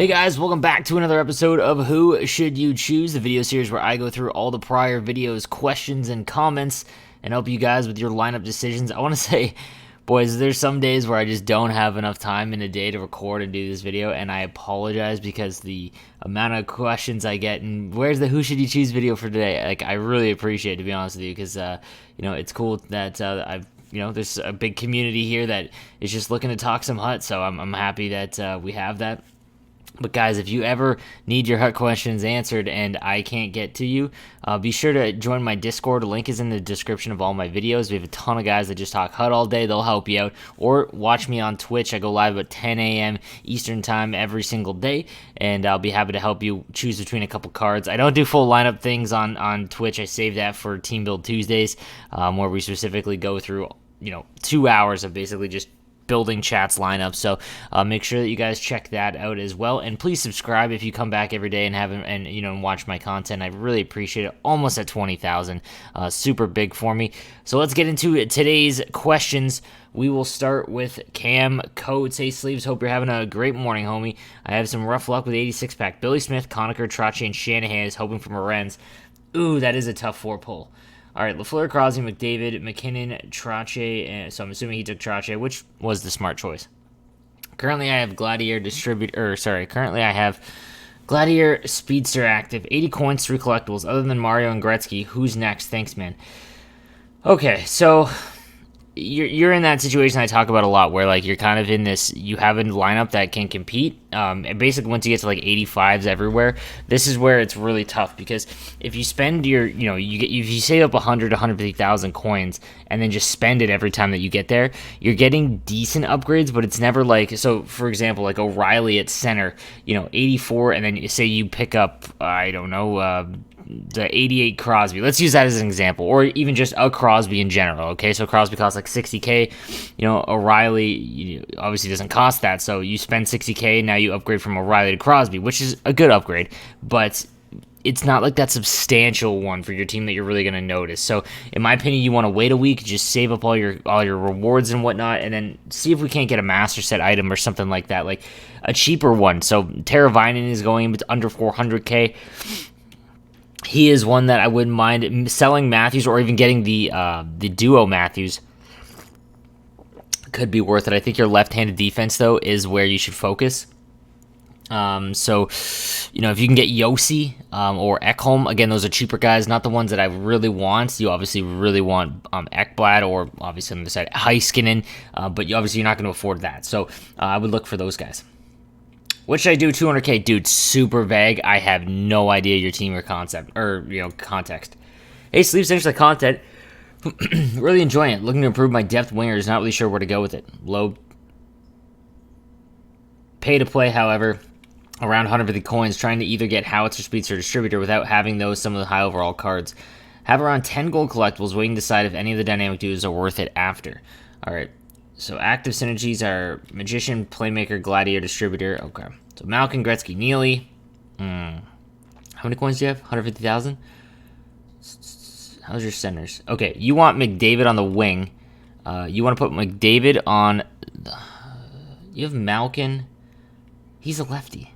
Hey guys, welcome back to another episode of Who Should You Choose, the video series where I go through all the prior videos, questions, and comments and help you guys with your lineup decisions. I want to say, boys, there's some days where I just don't have enough time in a day to record and do this video, and I apologize because the amount of questions I get, and where's the Who Should You Choose video for today? Like, I really appreciate it, to be honest with you, because, it's cool that there's a big community here that is just looking to talk some Hut, so I'm happy that we have that. But guys, if you ever need your Hut questions answered and I can't get to you, be sure to join my Discord. The link is in the description of all my videos. We have a ton of guys that just talk Hut all day. They'll help you out. Or watch me on Twitch. I go live at 10 a.m. Eastern time every single day, and I'll be happy to help you choose between a couple cards. I don't do full lineup things on Twitch. I save that for Team Build Tuesdays, where we specifically go through 2 hours of basically just building chats lineup. So make sure that you guys check that out as well, and please subscribe if you come back every day and watch my content. I really appreciate it. Almost at 20,000, super big for me. So let's get into today's questions. We will start with Cam Coates. Hey Sleeves, hope you're having a great morning, homie. I have some rough luck with 86 pack. Billy Smith, Conacher, Trottier, and Shanahan is hoping for Morenz. Ooh, that is a tough 4 pull. All right, Lafleur, Crosby, McDavid, McKinnon, Trottier, and so I'm assuming he took Trottier, which was the smart choice. Currently, I have Gladiator Speedster active, 80 coins, 3 collectibles. Other than Mario and Gretzky, who's next? Thanks, man. Okay, so you're in that situation I talk about a lot, where like you're kind of in this, you have a lineup that can compete. And basically, once you get to like 85s everywhere, this is where it's really tough, because if you spend if you save up 100 150,000 coins and then just spend it every time that you get there, you're getting decent upgrades, but it's never like, so for example, like O'Reilly at center, 84, and then say you pick up the 88 Crosby. Let's use that as an example, or even just a Crosby in general. Okay, so Crosby costs like 60K. O'Reilly obviously doesn't cost that, so you spend 60K. Now you upgrade from O'Reilly to Crosby, which is a good upgrade, but it's not like that substantial one for your team that you're really going to notice. So in my opinion, you want to wait a week, just save up all your rewards and whatnot, and then see if we can't get a master set item or something like that, like a cheaper one. So Teravainen is going under 400K. He is one that I wouldn't mind selling Matthews, or even getting the duo Matthews. Could be worth it. I think your left-handed defense, though, is where you should focus. So if you can get Yossi or Ekholm, again, those are cheaper guys, not the ones that I really want. You obviously really want Ekblad, or obviously on the side Heiskanen, but you're not going to afford that. So I would look for those guys. What should I do? 200K, dude. Super vague. I have no idea your team or concept or context. Hey, Sleeps, thanks for the content. Really enjoying it. Looking to improve my depth wingers. Not really sure where to go with it. Low pay to play, however, around 150 coins. Trying to either get Howitzer, Speedster, or Distributor without having some of the high overall cards. Have around 10 gold collectibles. Waiting to decide if any of the dynamic duos are worth it after. All right. So active synergies are Magician, Playmaker, Gladiator, Distributor. Okay. So Malkin, Gretzky, Neely. How many coins do you have? 150,000? How's your centers? Okay, you want McDavid on the wing. You want to put McDavid on... You have Malkin. He's a lefty.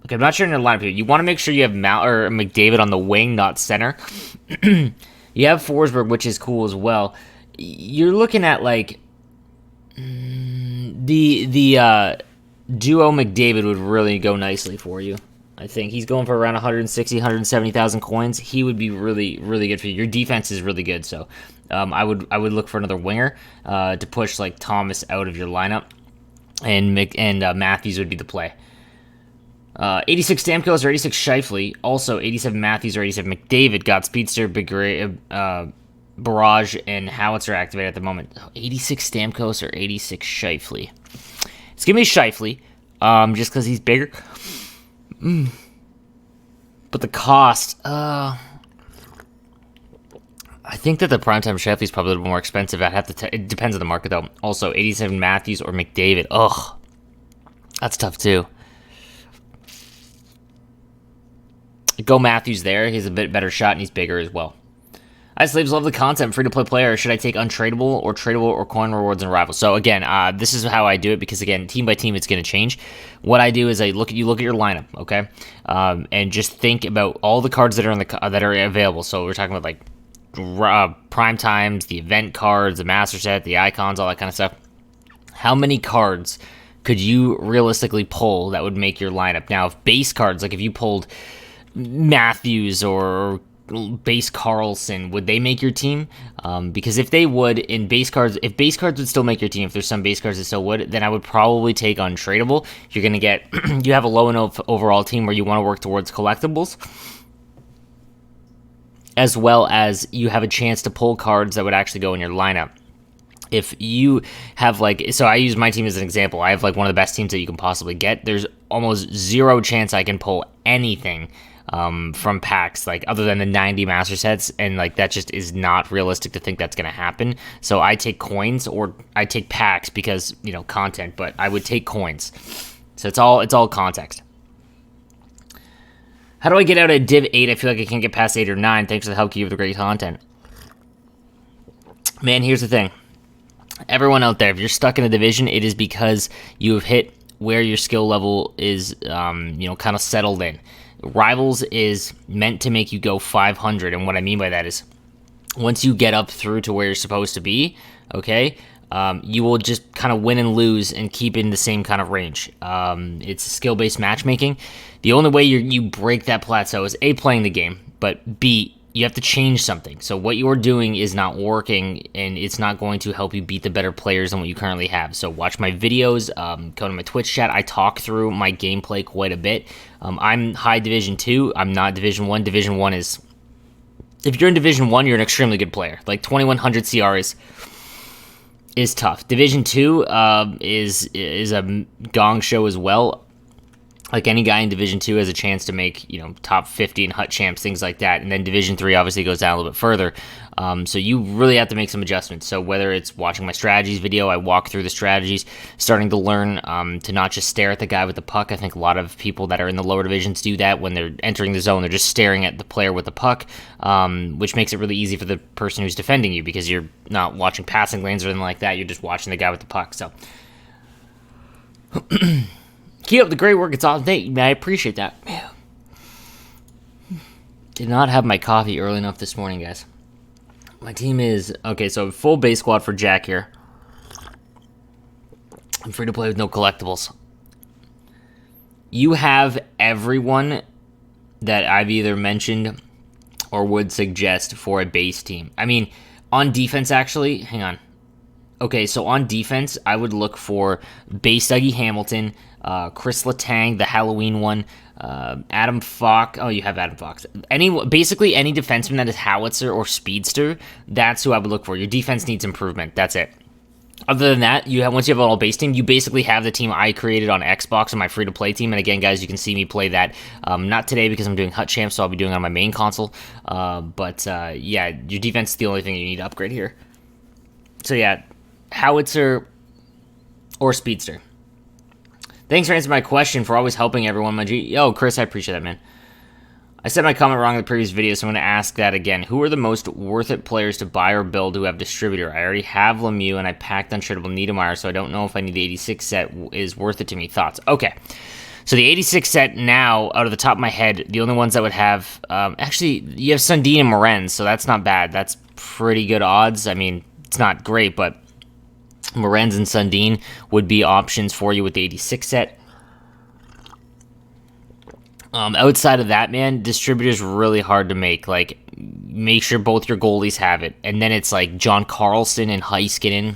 Okay, I'm not sure in your lineup here. You want to make sure you have McDavid on the wing, not center. You have Forsberg, which is cool as well. You're looking at like the duo McDavid would really go nicely for you. I think he's going for around 160, 170,000 coins. He would be really, really good for you. Your defense is really good, so I would look for another winger to push like Thomas out of your lineup, and Matthews would be the play. 86 Stamkos or 86 Scheifele. Also 87 Matthews or 87 McDavid got Speedster, Barrage, and Howitzer activated at the moment. 86 Stamkos or 86 Scheifele. It's gonna be Scheifele, just because he's bigger. But the cost, I think that the primetime Scheifele is probably a little more expensive. It depends on the market, though. Also, 87 Matthews or McDavid. Ugh, that's tough too. Go Matthews there. He's a bit better shot, and he's bigger as well. Hi, slaves, love the content. Free to play player. Should I take untradeable or tradable or coin rewards and rivals? So again, this is how I do it because again, team by team, it's going to change. What I do is I look at your lineup, okay, and just think about all the cards that are that are available. So we're talking about like prime times, the event cards, the master set, the icons, all that kind of stuff. How many cards could you realistically pull that would make your lineup? Now, if base cards, like if you pulled Matthews or base Carlson, would they make your team? Because if they would, if base cards would still make your team, if there's some base cards that still would, then I would probably take untradeable. You're going to get, you have a low enough overall team where you want to work towards collectibles, as well as you have a chance to pull cards that would actually go in your lineup. If you have so I use my team as an example. I have like one of the best teams that you can possibly get. There's almost zero chance I can pull anything from packs, like other than the 90 master sets, and like that just is not realistic to think that's going to happen. So I take coins or I take packs because, you know, content, but I would take coins. So it's all context. How do I get out of Div 8? I feel like I can't get past 8 or 9. Thanks for the help, Key, with the great content. Man, here's the thing. Everyone out there, if you're stuck in a division, it is because you have hit where your skill level is, kind of settled in. Rivals is meant to make you go 500, and what I mean by that is once you get up through to where you're supposed to be, okay, you will just kind of win and lose and keep in the same kind of range. It's skill-based matchmaking. The only way you break that plateau is A, playing the game, but B, you have to change something. So what you're doing is not working, and it's not going to help you beat the better players than what you currently have. So watch my videos, go to my Twitch chat. I talk through my gameplay quite a bit. I'm high Division 2. I'm not Division 1. Division 1 is... If you're in Division 1, you're an extremely good player. Like 2100 CR is tough. Division 2 is a gong show as well. Like any guy in Division 2 has a chance to make, top 50 in Hut Champs, things like that. And then Division 3 obviously goes down a little bit further. So you really have to make some adjustments. So whether it's watching my strategies video, I walk through the strategies, starting to learn to not just stare at the guy with the puck. I think a lot of people that are in the lower divisions do that when they're entering the zone. They're just staring at the player with the puck, which makes it really easy for the person who's defending you because you're not watching passing lanes or anything like that. You're just watching the guy with the puck. So... Keep up the great work. It's awesome. Thank you, I appreciate that. Did not have my coffee early enough this morning, guys. My team is... Okay, so full base squad for Jack here. I'm free to play with no collectibles. You have everyone that I've either mentioned or would suggest for a base team. I mean, on defense, actually... Hang on. Okay, so on defense, I would look for base Dougie Hamilton, Chris Letang, the Halloween one, Adam Fox. Oh, you have Adam Fox. Basically, any defenseman that is howitzer or speedster, that's who I would look for. Your defense needs improvement. That's it. Other than that, once you have an all-base team, you basically have the team I created on Xbox on my free-to-play team. And again, guys, you can see me play that. Not today because I'm doing Hut Champs, so I'll be doing it on my main console. Yeah, your defense is the only thing you need to upgrade here. So yeah, howitzer or speedster. Thanks for answering my question, for always helping everyone, my G. Yo, Chris, I appreciate that, man. I said my comment wrong in the previous video, so I'm going to ask that again. Who are the most worth it players to buy or build who have distributor? I already have Lemieux, and I packed untradeable Niedermeyer, so I don't know if I need the 86 set is worth it to me. Thoughts? Okay. So the 86 set now, out of the top of my head, the only ones that would have... actually, you have Sundin and Morenz, so that's not bad. That's pretty good odds. I mean, it's not great, but... Morenz and Sundin would be options for you with the 86 set. Outside of that, man, distributor's really hard to make. Like, make sure both your goalies have it. And then it's like John Carlson and Heiskanen.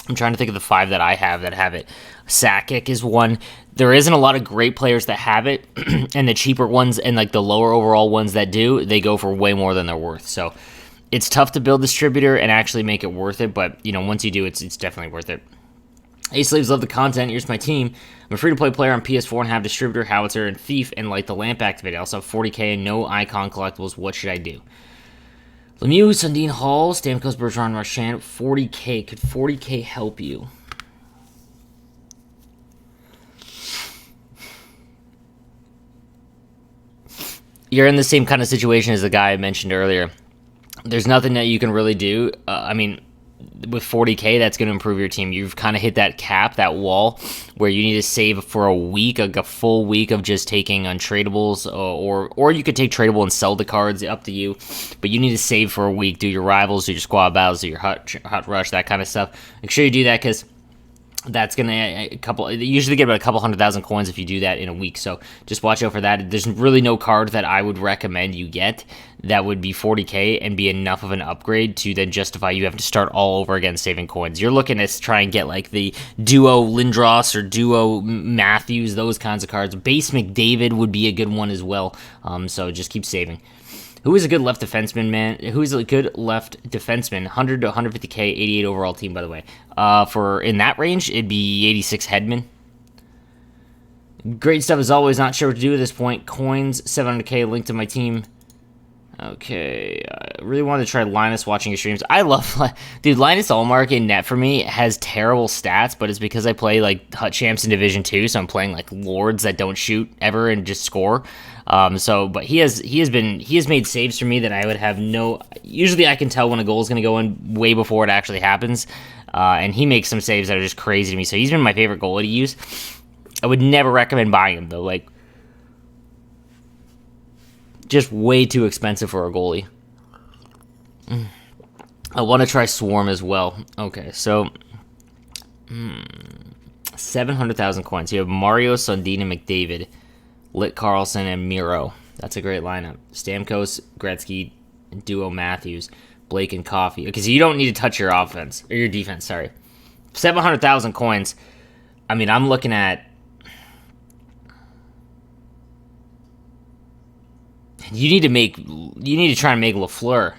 I'm trying to think of the 5 that I have that have it. Sakic is one. There isn't a lot of great players that have it. And the cheaper ones and like the lower overall ones that do, they go for way more than they're worth. So... It's tough to build distributor and actually make it worth it, but, once you do, it's definitely worth it. Hey, slaves, love the content. Here's my team. I'm a free-to-play player on PS4 and have distributor, howitzer, and thief, and like the lamp activated. I also have 40k and no icon collectibles. What should I do? Lemieux, Sundin, Hall, Stamkos, Bergeron, Marchand, 40k. Could 40k help you? You're in the same kind of situation as the guy I mentioned earlier. there's nothing that you can really do. I mean, with 40K, that's going to improve your team. You've kind of hit that cap, that wall, where you need to save for a week, like a full week of just taking untradables, or you could take tradable and sell the cards, up to you. But you need to save for a week, do your rivals, do your squad battles, do your hot rush, that kind of stuff. Make sure you do that, because that's gonna you usually get about a couple 100,000 coins if you do that in a week. So just watch out for that. There's really no card that I would recommend you get that would be 40K and be enough of an upgrade to then justify you have to start all over again saving coins. You're looking to try and get like the duo Lindros or duo Matthews, those kinds of cards. Base McDavid would be a good one as well. So just keep saving. Who is a good left defenseman, man? Who is a good left defenseman? 100 to 150K, 88 overall team, by the way. For in that range, it'd be 86 Hedman. Great stuff as always. Not sure what to do at this point. Coins, 700K, linked to my team. Okay, I really wanted to try Linus watching his streams. I love, dude, Linus Allmark in net for me has terrible stats, but it's because I play like Hut Champs in Division 2, so I'm playing like Lords that don't shoot ever and just score. But he has made saves for me that I would have no. Usually, I can tell when a goal is going to go in way before it actually happens, and he makes some saves that are just crazy to me. So he's been my favorite goalie to use. I would never recommend buying him though. Like, just way too expensive for a goalie. I want to try Swarm as well. Okay, so 700,000 coins. You have Mario, Sundin, and McDavid, Lit Carlson, and Miro. That's a great lineup. Stamkos, Gretzky, Duo Matthews, Blake, and Coffee. Because you don't need to touch your offense or your defense. Sorry, 700,000 coins. I mean, I'm looking at. You need to try and make Lafleur.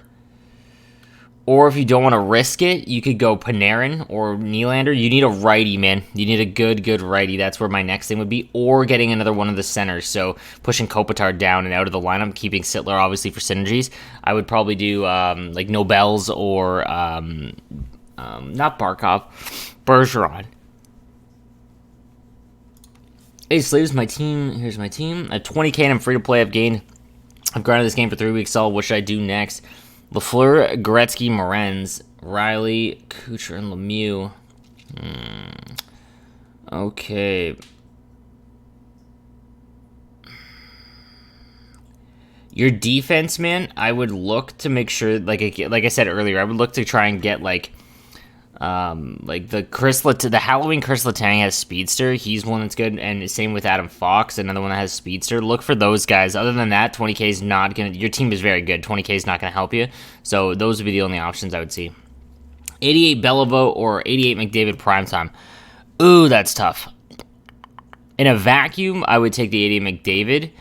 Or if you don't want to risk it, you could go Panarin or Nylander. You need a righty, man. You need a good righty. That's where my next thing would be. Or getting another one of the centers. So pushing Kopitar down and out of the lineup, keeping Sittler obviously for synergies. I would probably do like Nobels or not Barkov, Bergeron. Hey, Slaves, my team. Here's my team. At 20K and I'm free to play. I've grinded this game for 3 weeks solid. What should I do next? Lafleur, Gretzky, Morenz, Riley, Kucher, and Lemieux. Okay. Your defense, man, I would look to make sure, like I said earlier, I would look to try and get like the Halloween Chris Letang has Speedster. He's one that's good, and same with Adam Fox, another one that has Speedster. Look for those guys. Other than that, 20K is not gonna. Your team is very good. 20K is not gonna help you. So those would be the only options I would see. 88 Beliveau or 88 McDavid primetime. Ooh, that's tough. In a vacuum, I would take the 88 McDavid.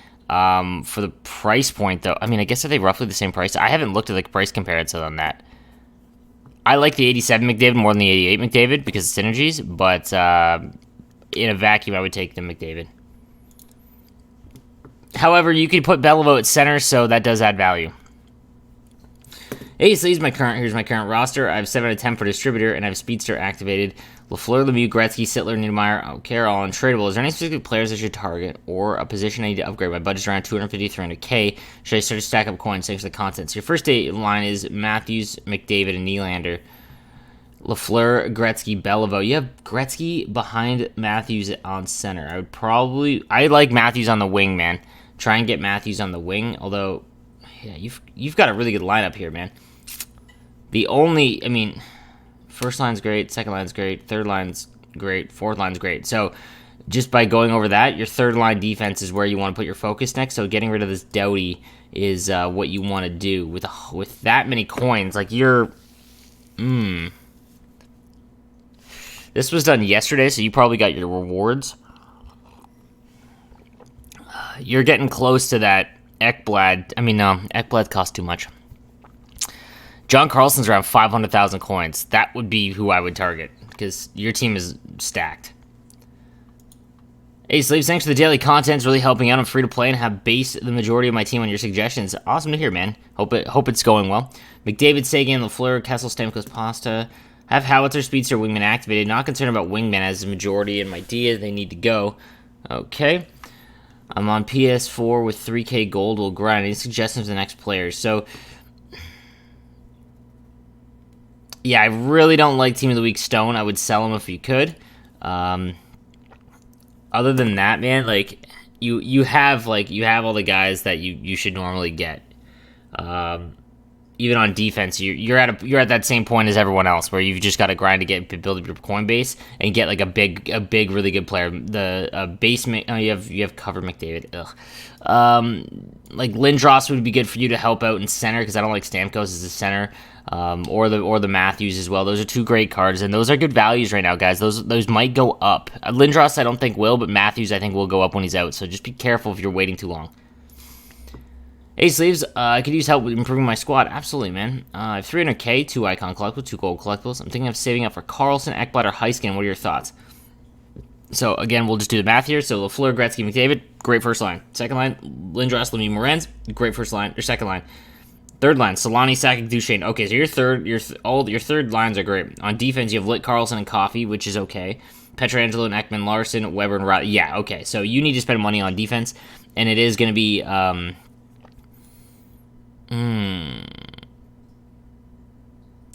For the price point, though, I mean, I guess are they roughly the same price? I haven't looked at the price comparison on that. I like the 87 McDavid more than the 88 McDavid because of synergies, but in a vacuum, I would take the McDavid. However, you could put Beliveau at center, so that does add value. Hey, so here's my current roster. I have 7 out of 10 for distributor, and I have Speedster activated. Lafleur, Lemieux, Gretzky, Sittler, Niedermeyer, I don't care, all untradeable. Is there any specific players I should target or a position I need to upgrade? My budget's around 250, 300K. Should I start to stack up coins? Thanks for the content. So your first line is Matthews, McDavid, and Nylander. Lafleur, Gretzky, Beliveau. You have Gretzky behind Matthews on center. I like Matthews on the wing, man. Try and get Matthews on the wing. Although, yeah, you've got a really good lineup here, man. First line's great, second line's great, third line's great, fourth line's great. So just by going over that, your third line defense is where you want to put your focus next. So getting rid of this Doughty is what you want to do with that many coins. Like this was done yesterday, so you probably got your rewards. You're getting close to that Ekblad. Ekblad costs too much. John Carlson's around 500,000 coins. That would be who I would target, because your team is stacked. Hey, Slaves, thanks for the daily content. It's really helping out. I'm free to play and have based the majority of my team on your suggestions. Awesome to hear, man. Hope it's going well. McDavid, Sagan, Lafleur, Kessel, Stamkos, Pasta. Have Howitzer, Speedster, Wingman activated. Not concerned about Wingman as the majority in my D. They need to go. Okay. I'm on PS4 with 3K gold. We'll grind. Any suggestions for the next players? So, Yeah, I really don't like Team of the Week Stone. I would sell him if you could. Um, Other than that, man, like you have all the guys that you should normally get. Um, Even on defense, you're at that same point as everyone else, where you've just got to grind to build up your coin base and get like a big really good player. The basement, oh, you have cover McDavid. Ugh. Like Lindros would be good for you to help out in center because I don't like Stamkos as a center, or the Matthews as well. Those are two great cards, and those are good values right now, guys. Those might go up. Lindros I don't think will, but Matthews I think will go up when he's out. So just be careful if you're waiting too long. Hey, Sleeves, I could use help with improving my squad. Absolutely, man. I have 300k, 2 icon collectibles, 2 gold collectibles. I'm thinking of saving up for Carlson, Ekblad, or Heiskin. What are your thoughts? So, again, we'll just do the math here. So, Lafleur, Gretzky, McDavid, great first line. Second line, Lindros, Lemieux, Morenz, great first line. Or second line. Third line, Solani, Sakic, Duchesne. Okay, so your third lines are great. On defense, you have Litt, Carlson, and Coffey, which is okay. Pietrangelo and Ekman, Larson, Weber, and Riley. Yeah, okay. So, you need to spend money on defense, and it is going to be...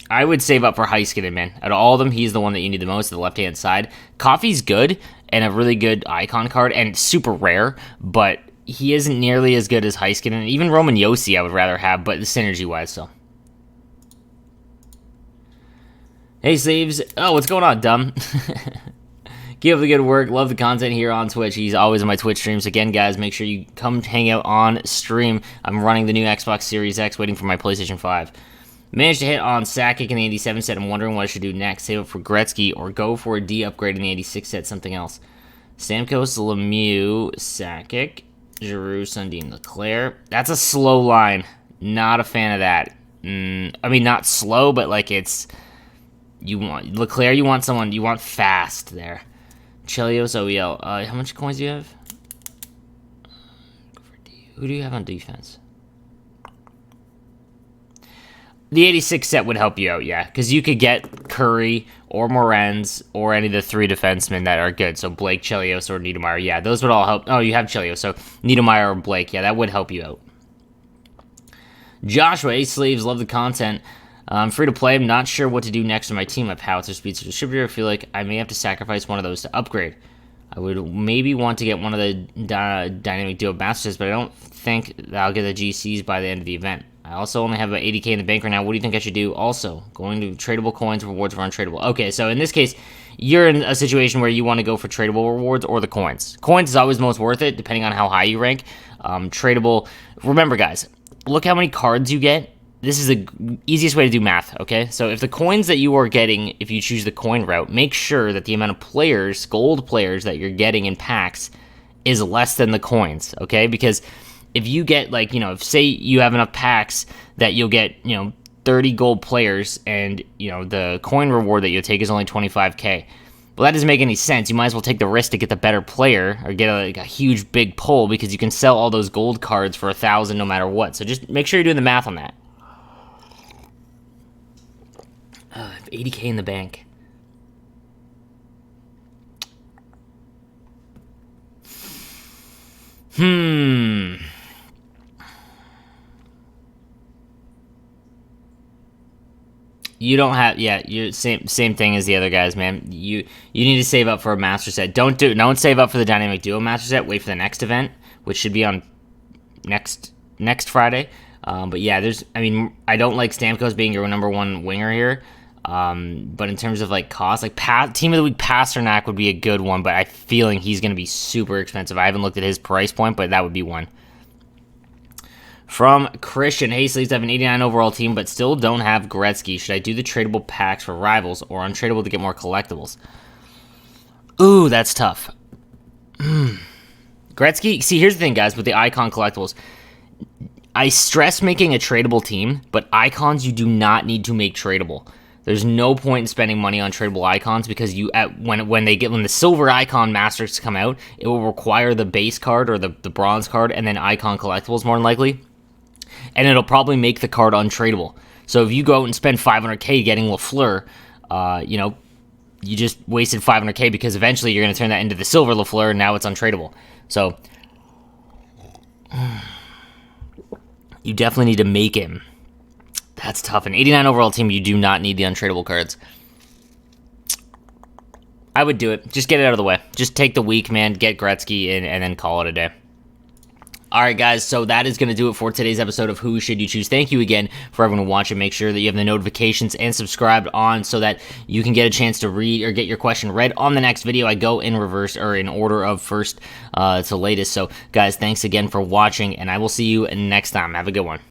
I would save up for Heiskanen, man. Out of all of them, he's the one that you need the most, the left-hand side. Coffey's good, and a really good icon card, and super rare, but he isn't nearly as good as Heiskanen. Even Roman Josi I would rather have, but synergy-wise, so. Hey, Sleeves. Oh, what's going on, dumb? Keep up the good work. Love the content here on Twitch. He's always in my Twitch streams. Again, guys, make sure you come hang out on stream. I'm running the new Xbox Series X, waiting for my PlayStation 5. Managed to hit on Sakic in the 87 set. I'm wondering what I should do next. Save up for Gretzky or go for a D upgrade in the 86 set, something else. Stamkos, Lemieux, Sakic, Giroux, Sundin, Leclerc. That's a slow line. Not a fan of that. I mean, not slow, but like it's... You want Leclerc, you want fast there. Chelios, OEL. How much coins do you have? Who do you have on defense? The 86 set would help you out, yeah. Because you could get Curry or Morenz or any of the 3 defensemen that are good. So Blake, Chelios, or Niedermeyer. Yeah, those would all help. Oh, you have Chelios. So Niedermeyer or Blake. Yeah, that would help you out. Joshua, Ace Sleeves, love the content. I'm free to play. I'm not sure what to do next with my team. My Howitzer, Speedster, Distributor. I feel like I may have to sacrifice one of those to upgrade. I would maybe want to get one of the Dynamic Duo Masters, but I don't think that I'll get the GCs by the end of the event. I also only have about 80k in the bank right now. What do you think I should do? Also, going to tradable coins, rewards for untradeable. Okay, so in this case, you're in a situation where you want to go for tradable rewards or the coins. Coins is always most worth it, depending on how high you rank. Tradable, remember guys, look how many cards you get. This is the easiest way to do math, okay? So if the coins that you are getting, if you choose the coin route, make sure that the amount of players, gold players, that you're getting in packs is less than the coins, okay? Because if you get, like, you know, if say you have enough packs that you'll get, you know, 30 gold players and, you know, the coin reward that you'll take is only 25k. Well, that doesn't make any sense. You might as well take the risk to get the better player or get a huge big pull because you can sell all those gold cards for 1,000 no matter what. So just make sure you're doing the math on that. I have 80k in the bank. You don't have, yeah, you same thing as the other guys, man. You need to save up for a master set. Don't save up for the Dynamic Duo master set. Wait for the next event, which should be on next Friday. But yeah, I don't like Stamkos being your number one winger here. But in terms of like cost, like Team of the Week Pasternak would be a good one, but I'm feeling he's going to be super expensive. I haven't looked at his price point, but that would be one. From Christian, hey, Sleeves, I have an 89 overall team, but still don't have Gretzky. Should I do the tradable packs for rivals or untradable to get more collectibles? Ooh, that's tough. Gretzky, see, here's the thing, guys, with the icon collectibles. I stress making a tradable team, but icons you do not need to make tradable. There's no point in spending money on tradable icons because when the silver icon masters come out, it will require the base card or the bronze card and then icon collectibles more than likely, and it'll probably make the card untradeable. So if you go out and spend 500k getting Lafleur, you just wasted 500k because eventually you're going to turn that into the silver Lafleur and now it's untradeable. So you definitely need to make him. That's tough. An 89 overall team, you do not need the untradeable cards. I would do it. Just get it out of the way. Just take the week, man. Get Gretzky and then call it a day. All right, guys, so that is going to do it for today's episode of Who Should You Choose. Thank you again for everyone watching. Make sure that you have the notifications and subscribed on so that you can get a chance to read or get your question read on the next video. I go in reverse or in order of first to latest. So, guys, thanks again for watching, and I will see you next time. Have a good one.